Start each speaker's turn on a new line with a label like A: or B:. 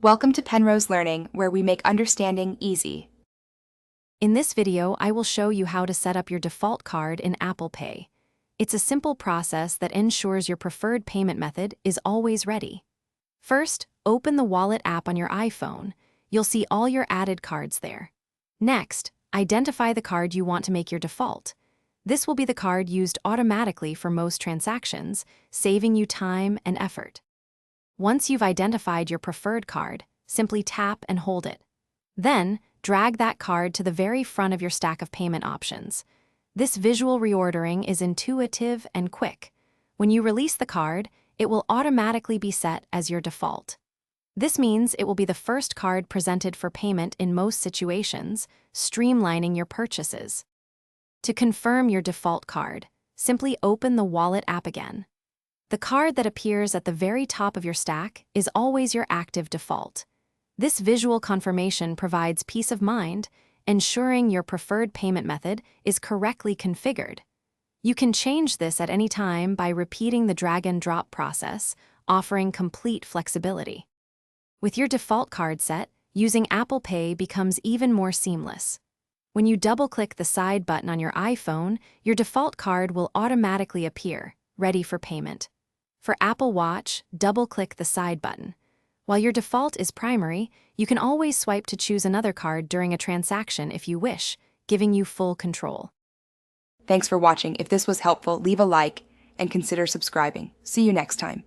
A: Welcome to Penrose Learning, where we make understanding easy.
B: In this video, I will show you how to set up your default card in Apple Pay. It's a simple process that ensures your preferred payment method is always ready. First, open the Wallet app on your iPhone. You'll see all your added cards there. Next, identify the card you want to make your default. This will be the card used automatically for most transactions, saving you time and effort. Once you've identified your preferred card, simply tap and hold it. Then, drag that card to the very front of your stack of payment options. This visual reordering is intuitive and quick. When you release the card, it will automatically be set as your default. This means it will be the first card presented for payment in most situations, streamlining your purchases. To confirm your default card, simply open the Wallet app again. The card that appears at the very top of your stack is always your active default. This visual confirmation provides peace of mind, ensuring your preferred payment method is correctly configured. You can change this at any time by repeating the drag and drop process, offering complete flexibility. With your default card set, using Apple Pay becomes even more seamless. When you double-click the side button on your iPhone, your default card will automatically appear, ready for payment. For Apple Watch, double-click the side button. While your default is primary, you can always swipe to choose another card during a transaction if you wish, giving you full control.
A: Thanks for watching. If this was helpful, leave a like and consider subscribing. See you next time.